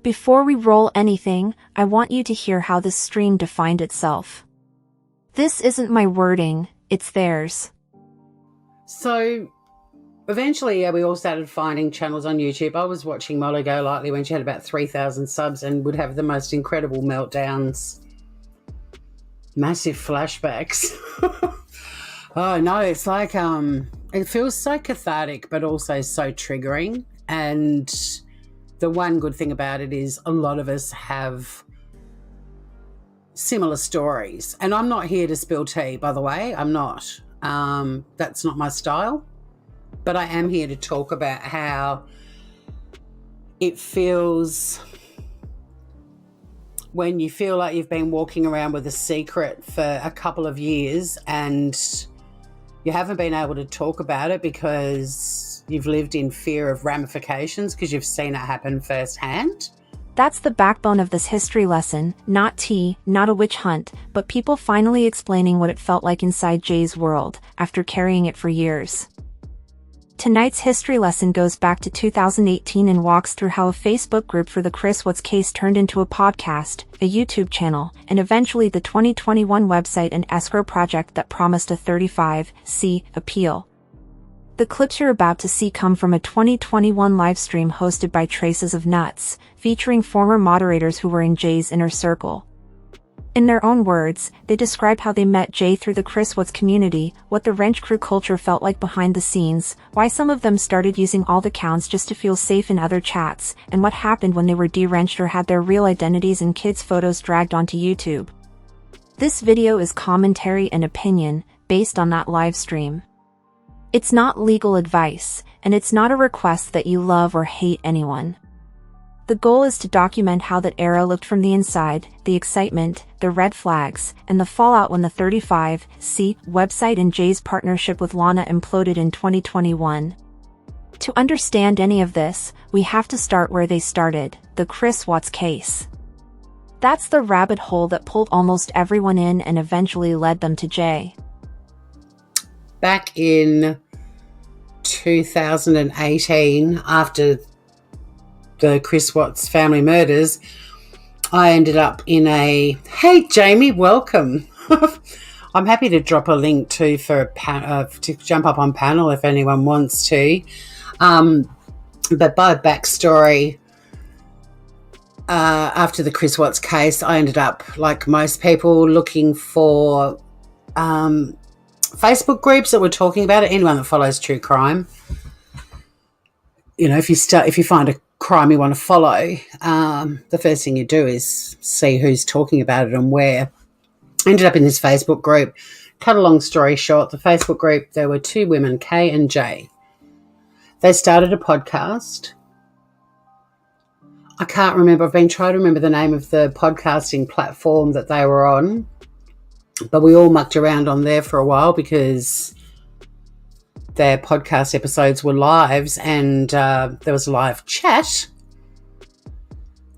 Before we roll anything, I want you to hear how this stream defined itself. This isn't my wording, it's theirs. So eventually, we all started finding channels on YouTube. I was watching Molly Go Lightly when she had about 3,000 subs and would have the most incredible meltdowns, massive flashbacks. Oh no, it's like it feels so cathartic but also so triggering. And the one good thing about it is a lot of us have similar stories. And I'm not here to spill tea, by the way. I'm not. That's not my style. But I am here to talk about how it feels when you feel like you've been walking around with a secret for a couple of years and you haven't been able to talk about it because you've lived in fear of ramifications because you've seen it happen firsthand. That's the backbone of this history lesson, not tea, not a witch hunt, but people finally explaining what it felt like inside Jay's world, after carrying it for years. Tonight's history lesson goes back to 2018 and walks through how a Facebook group for the Chris Watts case turned into a podcast, a YouTube channel, and eventually the 2021 website and escrow project that promised a 35C appeal. The clips you're about to see come from a 2021 livestream hosted by Traces of Nuts, featuring former moderators who were in Jay's inner circle. In their own words, they describe how they met Jay through the Chris Watts community, what the wrench crew culture felt like behind the scenes, why some of them started using alt accounts just to feel safe in other chats, and what happened when they were de-wrenched or had their real identities and kids' photos dragged onto YouTube. This video is commentary and opinion, based on that live stream. It's not legal advice, and it's not a request that you love or hate anyone. The goal is to document how that era looked from the inside, the excitement, the red flags, and the fallout when the 35C website and Jay's partnership with Lana imploded in 2021. To understand any of this, we have to start where they started, the Chris Watts case. That's the rabbit hole that pulled almost everyone in and eventually led them to Jay. Back in 2018, after the Chris Watts family murders, I ended up in a, hey Jamie, welcome. I'm happy to drop a link too for to jump up on panel if anyone wants to. But by backstory, after the Chris Watts case, I ended up, like most people, looking for Facebook groups that were talking about it. Anyone that follows true crime, you know, if you find a crime you want to follow, the first thing you do is see who's talking about it and where. I ended up in this Facebook group. Cut a long story short, the Facebook group, there were two women, Kay and Jay. They started a podcast. I can't remember. I've been trying to remember the name of the podcasting platform that they were on, but we all mucked around on there for a while because their podcast episodes were lives and there was a live chat.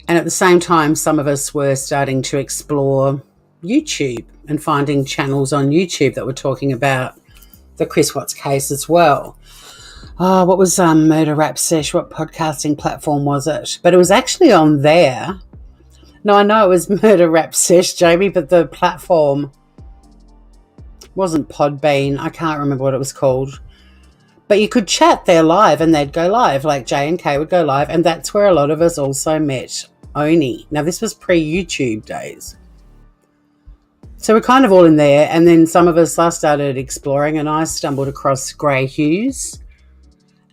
And at the same time, some of us were starting to explore YouTube and finding channels on YouTube that were talking about the Chris Watts case as well. Oh, what was Murder Rap Sesh? What podcasting platform was it? But it was actually on there. No, I know it was Murder Rap Sesh, Jamie, but the platform wasn't Podbean. I can't remember what it was called. But you could chat there live and they'd go live, like Jay and Kay would go live, and that's where a lot of us also met Oni. Now, this was pre-YouTube days. So we're kind of all in there, and then some of us, I started exploring and I stumbled across Grey Hughes,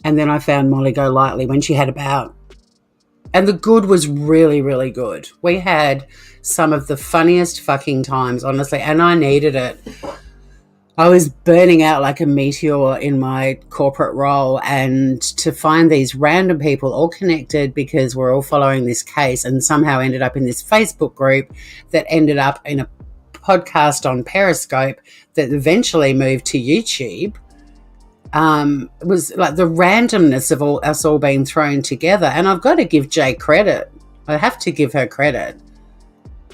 and then I found Molly Go Lightly when she had about, and the good was really, really good. We had some of the funniest fucking times, honestly, and I needed it. I was burning out like a meteor in my corporate role, and to find these random people all connected because we're all following this case and somehow ended up in this Facebook group that ended up in a podcast on Periscope that eventually moved to YouTube. It was like the randomness of us all being thrown together. And I've got to give Jay credit. I have to give her credit.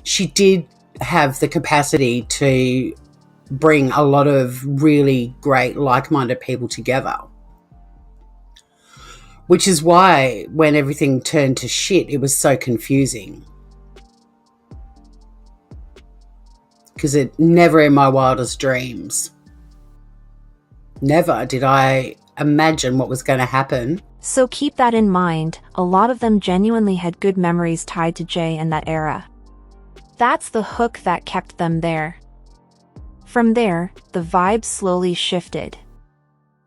She did have the capacity to bring a lot of really great like-minded people together. which is why when everything turned to shit, it was so confusing. Because it never in my wildest dreams, never did I imagine what was going to happen. So keep that in mind, a lot of them genuinely had good memories tied to Jay and that era. That's the hook that kept them there. From there, the vibe slowly shifted.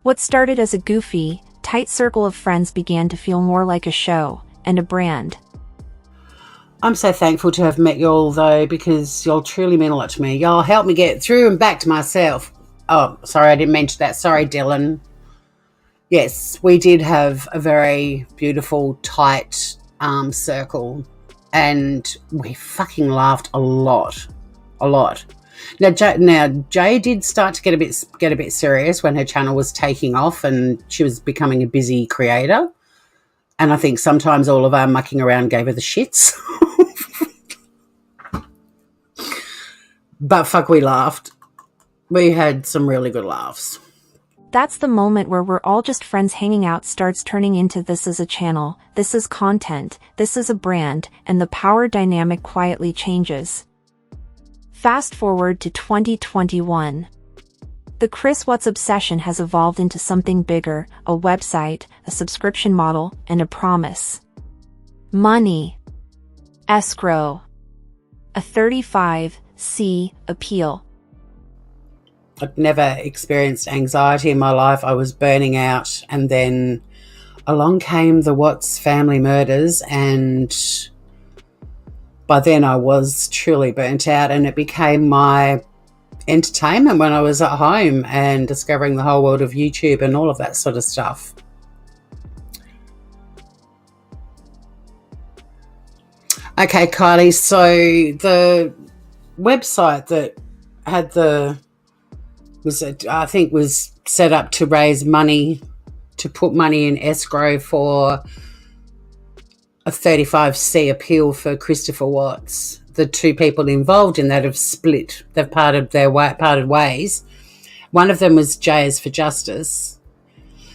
What started as a goofy, tight circle of friends began to feel more like a show and a brand. I'm so thankful to have met y'all, though, because y'all truly mean a lot to me. Y'all helped me get through and back to myself. Oh, sorry, I didn't mention that. Sorry, Dylan. Yes, we did have a very beautiful, tight circle, and we fucking laughed a lot. Now, Jay did start to get a bit serious when her channel was taking off and she was becoming a busy creator. And I think sometimes all of our mucking around gave her the shits. But fuck, we laughed. We had some really good laughs. That's the moment where we're all just friends hanging out starts turning into this is a channel, this is content, this is a brand, and the power dynamic quietly changes. Fast forward to 2021. The Chris Watts obsession has evolved into something bigger, a website, a subscription model, and a promise. Money. Escrow. A 35C appeal. I'd never experienced anxiety in my life. I was burning out, and then along came the Watts family murders, and by then I was truly burnt out, and it became my entertainment when I was at home and discovering the whole world of YouTube and all of that sort of stuff. Okay, Kylie, so the website that had was set up to raise money, to put money in escrow for a 35C appeal for Christopher Watts. The two people involved in that have split. They've parted ways. One of them was Jay's for Justice.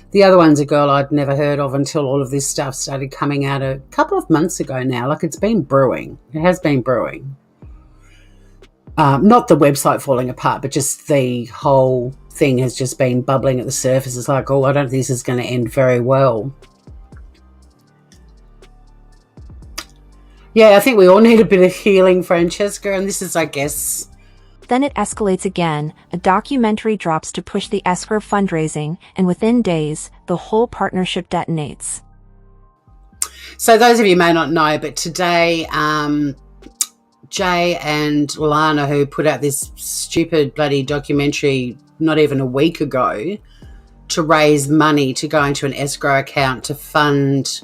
The other one's a girl I'd never heard of until all of this stuff started coming out a couple of months ago now. Like, it's been brewing. It has been brewing. Not the website falling apart, but just the whole thing has just been bubbling at the surface. It's like, oh, I don't think this is going to end very well. Yeah, I think we all need a bit of healing, Francesca, and this is, I guess... Then it escalates again. A documentary drops to push the escrow fundraising, and within days, the whole partnership detonates. So those of you may not know, but today... Jay and Lana, who put out this stupid bloody documentary not even a week ago to raise money to go into an escrow account to fund.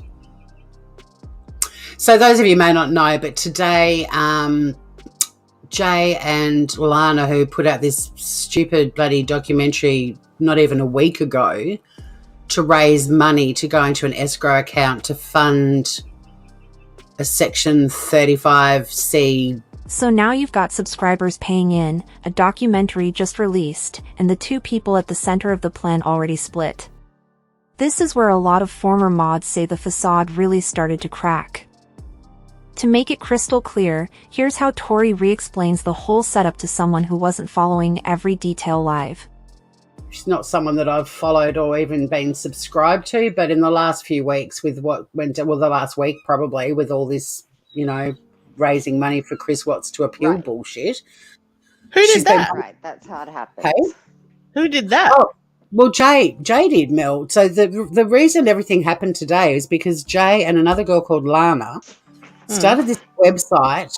So those of you may not know, but today Jay and Lana, who put out this stupid bloody documentary not even a week ago to raise money to go into an escrow account to fund a Section 35C. So now you've got subscribers paying in, a documentary just released, and the two people at the center of the plan already split. This is where a lot of former mods say the facade really started to crack. To make it crystal clear, here's how Tori re-explains the whole setup to someone who wasn't following every detail live. She's not someone that I've followed or even been subscribed to, but in the last few weeks with the last week probably, with all this, raising money for Chris Watts to appeal bullshit. Who did that? Right, that's how it happens. Hey? Who did that? Oh, well, Jay did, Mel. So the reason everything happened today is because Jay and another girl called Lana started this website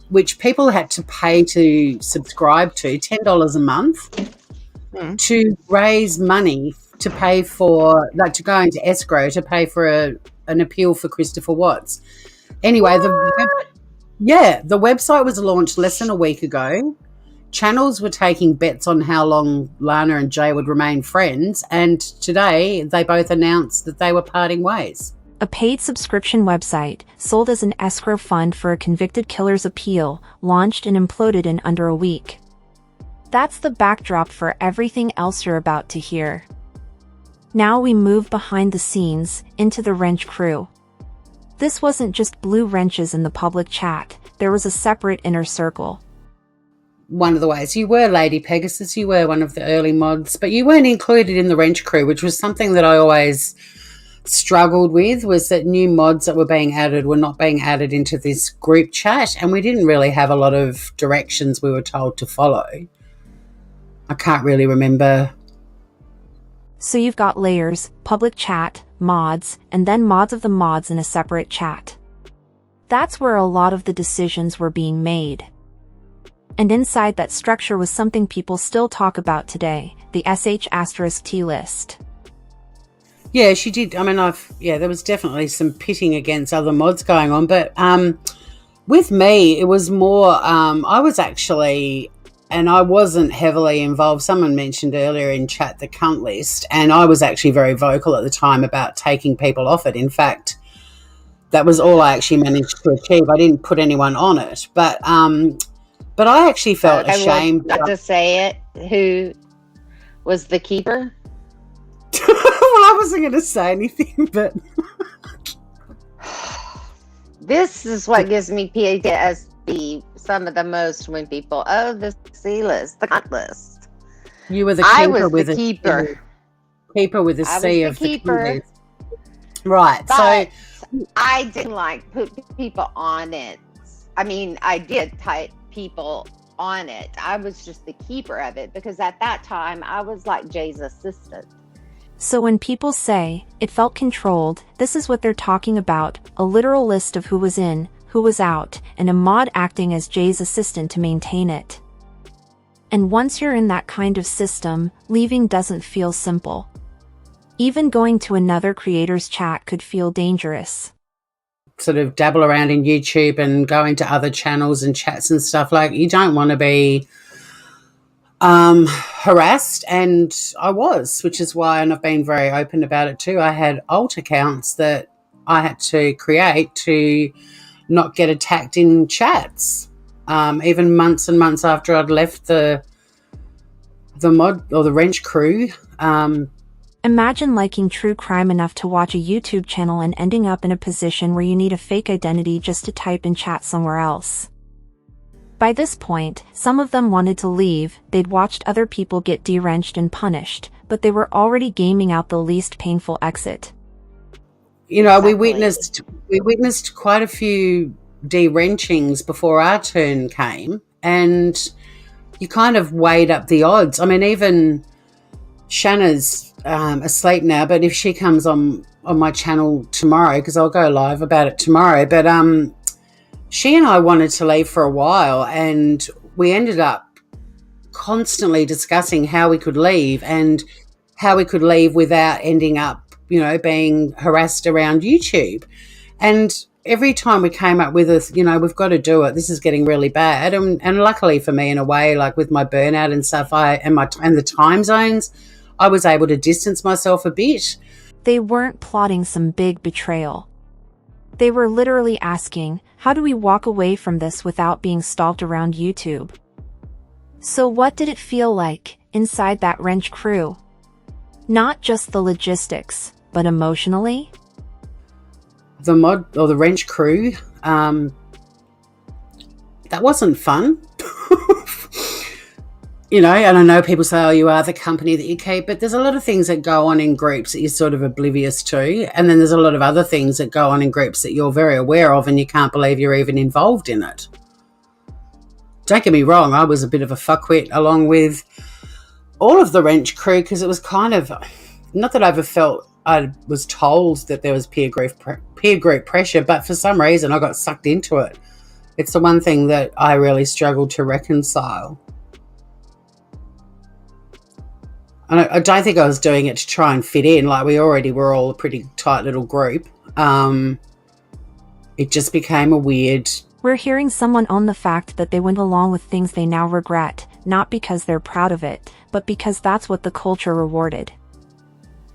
which people had to pay to subscribe to, $10 a month. To raise money to pay for, to go into escrow to pay for an appeal for Christopher Watts. Anyway, the website was launched less than a week ago. Channels were taking bets on how long Lana and Jay would remain friends, and today they both announced that they were parting ways. A paid subscription website, sold as an escrow fund for a convicted killer's appeal, launched and imploded in under a week. That's the backdrop for everything else you're about to hear. Now we move behind the scenes, into the wrench crew. This wasn't just blue wrenches in the public chat, there was a separate inner circle. One of the ways you were Lady Pegasus, you were one of the early mods, but you weren't included in the wrench crew, which was something that I always struggled with, was that new mods that were being added were not being added into this group chat, and we didn't really have a lot of directions we were told to follow. I can't really remember. So you've got layers, public chat, mods, and then mods of the mods in a separate chat. That's where a lot of the decisions were being made. And inside that structure was something people still talk about today, the sh*T list. Yeah, she did. I mean, there was definitely some pitting against other mods going on, but with me, it was more, I was actually, and I wasn't heavily involved. Someone mentioned earlier in chat the cunt list, and I was actually very vocal at the time about taking people off it. In fact, that was all I actually managed to achieve. I didn't put anyone on it, but I actually felt ashamed. Not to say it. Who was the keeper? Well, I wasn't going to say anything, but this is what gives me PTSD some of the most when people, the C list, the cunt list. You were the keeper. I was with the keeper. Keeper with a C of the keeper. Right. But so I didn't like put people on it. I mean, I did type people on it. I was just the keeper of it because at that time I was like Jay's assistant. So when people say, it felt controlled, this is what they're talking about, a literal list of who was in, who was out, and a mod acting as Jay's assistant to maintain it. And once you're in that kind of system, leaving doesn't feel simple. Even going to another creator's chat could feel dangerous. Sort of dabble around in YouTube and go into other channels and chats and stuff, like you don't want to be harassed, and I was, which is why, and I've been very open about it too, I had alt accounts that I had to create to not get attacked in chats, even months and months after I'd left the mod or the wrench crew. Imagine liking true crime enough to watch a YouTube channel and ending up in a position where you need a fake identity just to type in chat somewhere else. By this point, some of them wanted to leave, they'd watched other people get de-wrenched and punished, but they were already gaming out the least painful exit. You know, exactly. we witnessed quite a few de-wrenchings before our turn came, and you kind of weighed up the odds. I mean, even Shanna's asleep now, but if she comes on my channel tomorrow, because I'll go live about it tomorrow, but she and I wanted to leave for a while, and we ended up constantly discussing how we could leave and how we could leave without ending up, you know, being harassed around YouTube. And every time we came up with a, you know, we've got to do it, this is getting really bad. And luckily for me, in a way, like with my burnout and stuff, and the time zones, I was able to distance myself a bit. They weren't plotting some big betrayal. They were literally asking, how do we walk away from this without being stalked around YouTube? So what did it feel like inside that wrench crew? Not just the logistics, but emotionally? The mod or the wrench crew, that wasn't fun. You know, and I know people say, oh, you are the company that you keep, but there's a lot of things that go on in groups that you're sort of oblivious to. And then there's a lot of other things that go on in groups that you're very aware of and you can't believe you're even involved in it. Don't get me wrong, I was a bit of a fuckwit along with all of the wrench crew, because it was kind of, not that I ever felt I was told that there was peer group pressure, but for some reason I got sucked into it. It's the one thing that I really struggled to reconcile. And I don't think I was doing it to try and fit in. Like, we already were all a pretty tight little group. It just became a weird... We're hearing someone own the fact that they went along with things they now regret, not because they're proud of it, but because that's what the culture rewarded.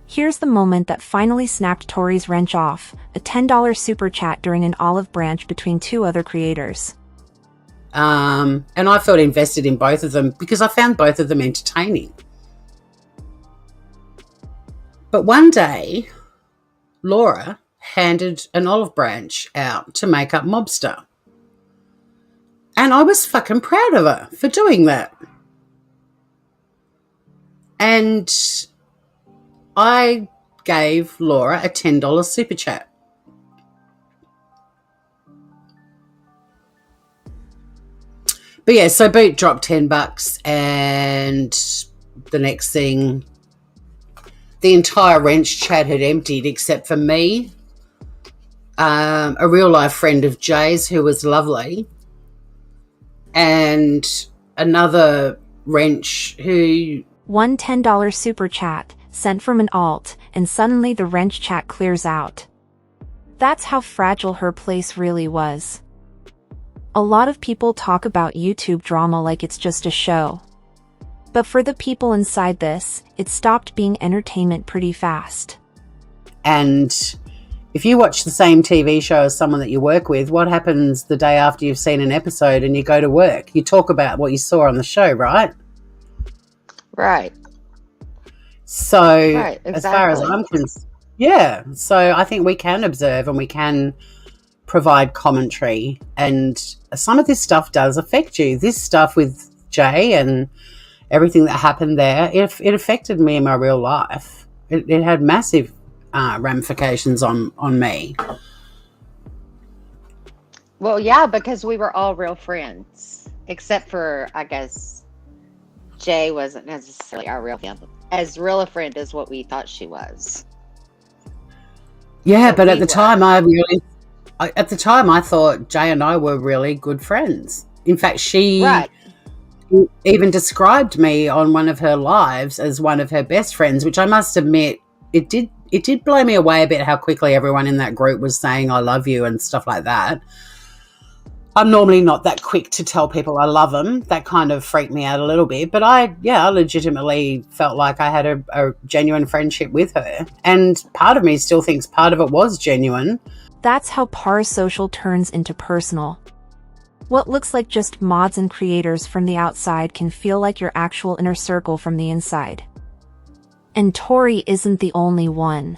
Here's the moment that finally snapped Tori's wrench off, a $10 super chat during an olive branch between two other creators. And I felt invested in both of them because I found both of them entertaining. But one day, Laura handed an olive branch out to make up Mobster. And I was fucking proud of her for doing that. And I gave Laura a $10 super chat. But yeah, so Boot dropped $10 and the next thing, the entire wrench chat had emptied except for me, a real life friend of Jay's who was lovely, and another wrench who... One $10 super chat sent from an alt, and suddenly the wrench chat clears out. That's how fragile her place really was. A lot of people talk about YouTube drama like it's just a show. But for the people inside this, it stopped being entertainment pretty fast. And if you watch the same TV show as someone that you work with, what happens the day after you've seen an episode and you go to work? You talk about what you saw on the show, right? Right. So right, exactly. As far as I'm concerned, yeah. So I think we can observe and we can provide commentary, and some of this stuff does affect you. This stuff with Jay and everything that happened there, it affected me in my real life. It had massive ramifications on me. Well, yeah, because we were all real friends, except for, I guess, Jay wasn't necessarily our real friend, as real a friend as what we thought she was. Yeah, but at the time, I thought Jay and I were really good friends. In fact, she even described me on one of her lives as one of her best friends, which I must admit, it did blow me away a bit how quickly everyone in that group was saying I love you and stuff like that. I'm normally not that quick to tell people I love them. That kind of freaked me out a little bit. But I legitimately felt like I had a genuine friendship with her. And part of me still thinks part of it was genuine. That's how parasocial turns into personal. What looks like just mods and creators from the outside can feel like your actual inner circle from the inside. And Tori isn't the only one.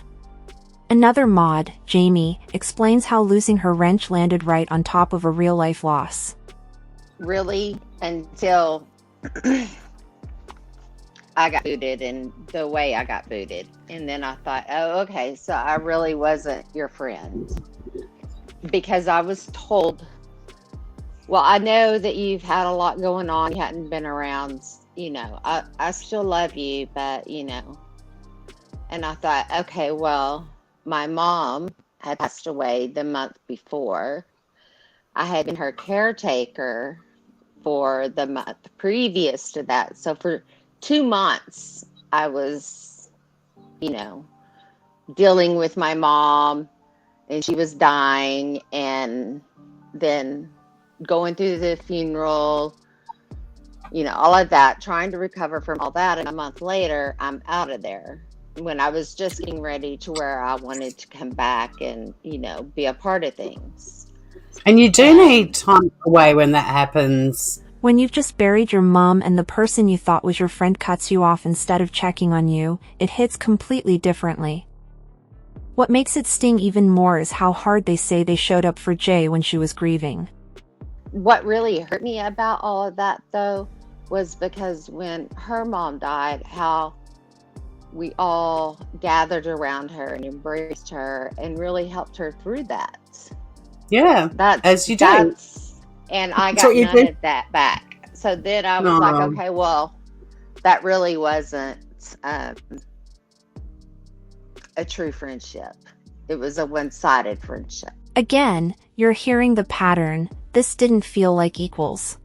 Another mod, Jamie, explains how losing her wrench landed right on top of a real-life loss. Really? Until I got booted, and the way I got booted. And then I thought, oh, okay, so I really wasn't your friend. Because I was told, well, I know that you've had a lot going on, you hadn't been around, I still love you, but, And I thought, okay, well, my mom had passed away the month before. I had been her caretaker for the month previous to that. So for 2 months, I was, dealing with my mom, and she was dying, and then going through the funeral, all of that, trying to recover from all that. And a month later, I'm out of there. When I was just getting ready to where I wanted to come back and, be a part of things. And you do need time away when that happens. When you've just buried your mom and the person you thought was your friend cuts you off instead of checking on you, it hits completely differently. What makes it sting even more is how hard they say they showed up for Jay when she was grieving. What really hurt me about all of that, though, was because when her mom died, how we all gathered around her and embraced her and really helped her through that. Yeah, as you do. And I got none of that back. So then I was like, okay, well, that really wasn't a true friendship. It was a one-sided friendship. Again, you're hearing the pattern. This didn't feel like equals.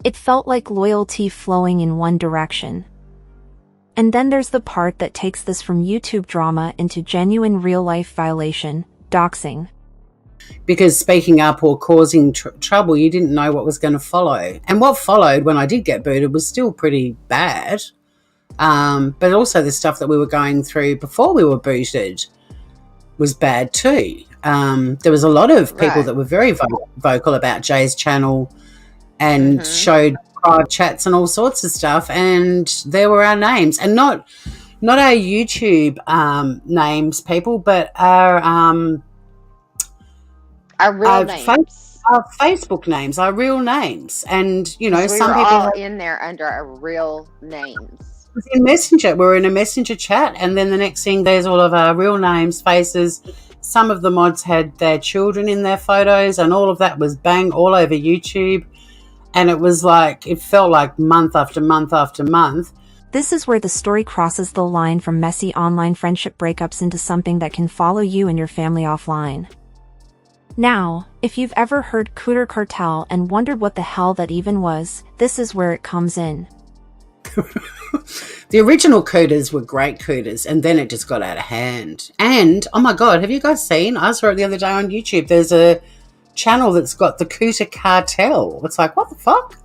It felt like loyalty flowing in one direction. And then there's the part that takes this from YouTube drama into genuine real-life violation, doxing. Because speaking up or causing trouble, you didn't know what was going to follow. And what followed when I did get booted was still pretty bad. But also the stuff that we were going through before we were booted was bad too. There was a lot of people that were very vocal about Jay's channel and showed private chats and all sorts of stuff, and there were our names. And not not our YouTube names, people, but our real names. Our Facebook names, our real names. And, you know, We some were people all in there under our real names. in Messenger. We're in a Messenger chat, and then the next thing, there's all of our real names, faces. Some of the mods had their children in their photos, and all of that was bang all over YouTube. And it was like, it felt like month after month after month. This is where the story crosses the line from messy online friendship breakups into something that can follow you and your family offline. Now, if you've ever heard Cooter Cartel and wondered what the hell that even was, this is where it comes in. The original Cooters were great Cooters, and then it just got out of hand. And, oh my God, have you guys seen? I saw it the other day on YouTube. There's a channel that's got the Cooter Cartel. It's like, what the fuck?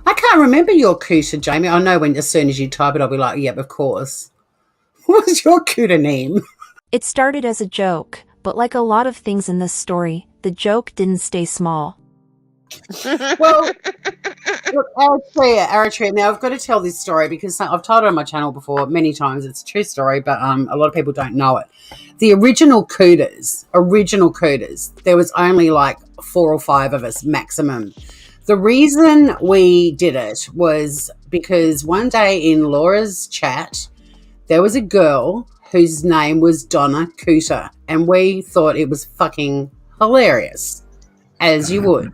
I can't remember your Cooter, Jamie. I know when as soon as you type it, I'll be like, yep, of course. What was your Cooter name? It started as a joke, but like a lot of things in this story, the joke didn't stay small. Well, look, Eritrea. Now, I've got to tell this story because I've told it on my channel before many times. It's a true story, but a lot of people don't know it. The original Cooters, there was only like 4 or 5 of us maximum. The reason we did it was because one day in Laura's chat, there was a girl whose name was Donna Cooter, and we thought it was fucking hilarious, as you would.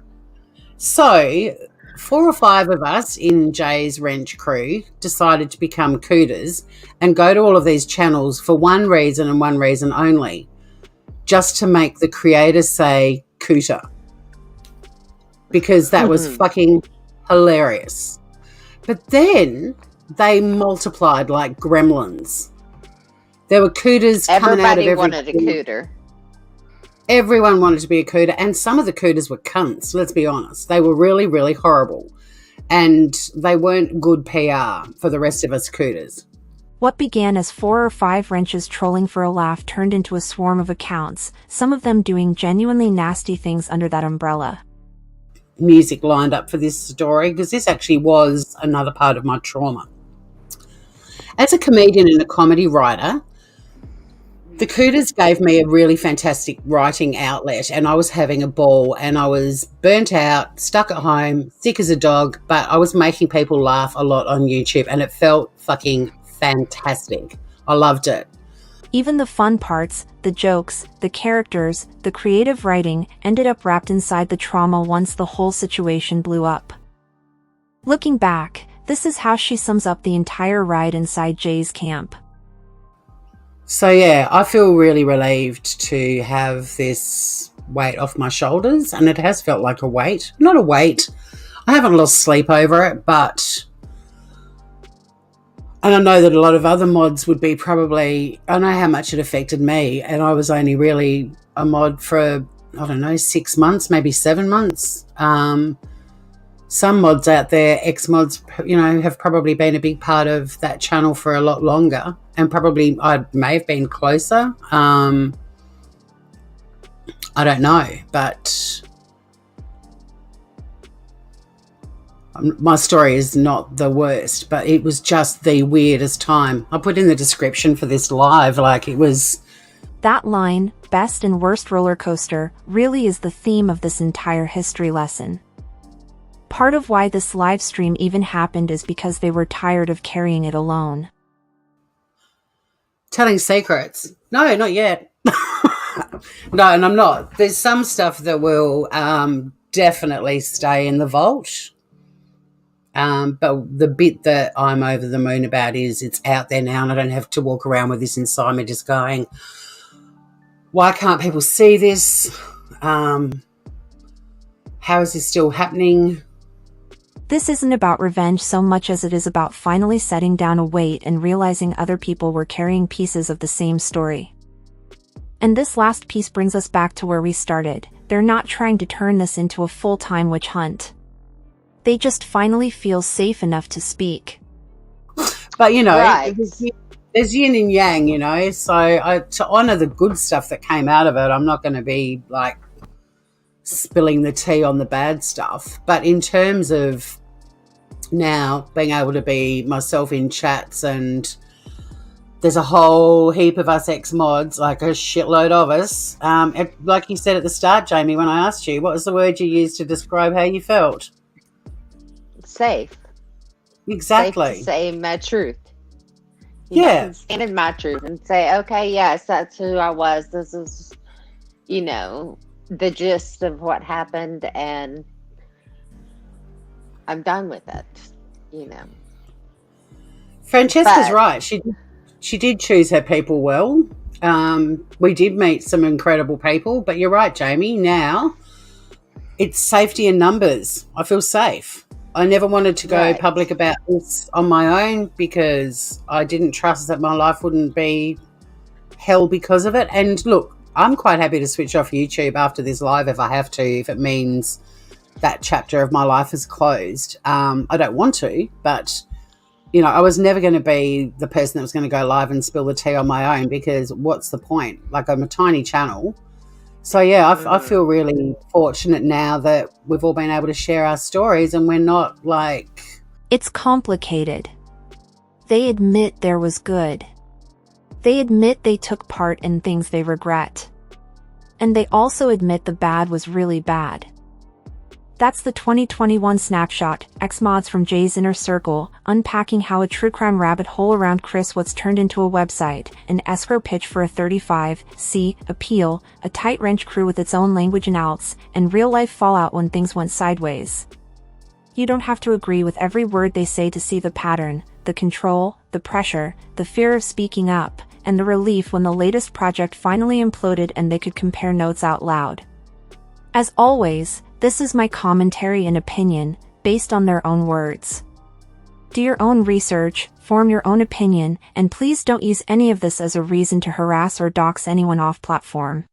So 4 or 5 of us in Jay's Wrench crew decided to become Cooters and go to all of these channels for one reason and one reason only, just to make the creators say Cooter, because that was fucking hilarious. But then they multiplied like gremlins. There were Cooters coming out of every... Everybody wanted a Cooter. Everyone wanted to be a Cooter, and some of the Cooters were cunts, let's be honest. They were really, really horrible, and they weren't good PR for the rest of us Cooters. What began as 4 or 5 wrenches trolling for a laugh turned into a swarm of accounts, some of them doing genuinely nasty things under that umbrella. Music lined up for this story, because this actually was another part of my trauma. As a comedian and a comedy writer, the Cooters gave me a really fantastic writing outlet, and I was having a ball, and I was burnt out, stuck at home, sick as a dog, but I was making people laugh a lot on YouTube, and it felt fucking fantastic. I loved it. Even the fun parts, the jokes, the characters, the creative writing ended up wrapped inside the trauma once the whole situation blew up. Looking back, this is how she sums up the entire ride inside Jay's camp. So yeah, I feel really relieved to have this weight off my shoulders, and it has felt like a weight. Not a weight. I haven't lost sleep over it, but... And I know that a lot of other mods would be probably... I know how much it affected me, and I was only really a mod for, I don't know, 6 months, maybe 7 months. Some mods out there, ex-mods, you know, have probably been a big part of that channel for a lot longer, and probably I may have been closer. I don't know, but my story is not the worst, but it was just the weirdest time. I put in the description for this live, like it was... That line, best and worst roller coaster, really is the theme of this entire history lesson. Part of why this live stream even happened is because they were tired of carrying it alone. Telling secrets? No, not yet. No, and I'm not. There's some stuff that will definitely stay in the vault. But the bit that I'm over the moon about is it's out there now, and I don't have to walk around with this inside me just going, why can't people see this? How is this still happening? This isn't about revenge so much as it is about finally setting down a weight and realizing other people were carrying pieces of the same story. And this last piece brings us back to where we started. They're not trying to turn this into a full-time witch hunt. They just finally feel safe enough to speak. But, you know, Right. there's yin and yang, you know, so to honour the good stuff that came out of it, I'm not going to be, like, spilling the tea on the bad stuff. But in terms of now, being able to be myself in chats, and there's a whole heap of us ex-mods, like a shitload of us. Like you said at the start, Jamie, when I asked you, what was the word you used to describe how you felt? Safe. Exactly. Safe to say my truth. Yeah. Stand in my truth and say, okay, yes, that's who I was. This is, the gist of what happened, and I'm done with it, Francesca's right. She did choose her people well. We did meet some incredible people, but you're right, Jamie. Now it's safety in numbers. I feel safe. I never wanted to go public about this on my own because I didn't trust that my life wouldn't be hell because of it. And look, I'm quite happy to switch off YouTube after this live if I have to, if it means that chapter of my life is closed. I don't want to, but I was never going to be the person that was going to go live and spill the tea on my own, because what's the point? Like, I'm a tiny channel. So, yeah, I feel really fortunate now that we've all been able to share our stories, and we're not like... It's complicated. They admit there was good. They admit they took part in things they regret. And they also admit the bad was really bad. That's the 2021 snapshot, X-Mods from Jay's Inner Circle, unpacking how a true crime rabbit hole around Chris Watts turned into a website, an escrow pitch for a 35C appeal, a tight wrench crew with its own language and outs, and real-life fallout when things went sideways. You don't have to agree with every word they say to see the pattern, the control, the pressure, the fear of speaking up, and the relief when the latest project finally imploded and they could compare notes out loud. As always, this is my commentary and opinion, based on their own words. Do your own research, form your own opinion, and please don't use any of this as a reason to harass or dox anyone off platform.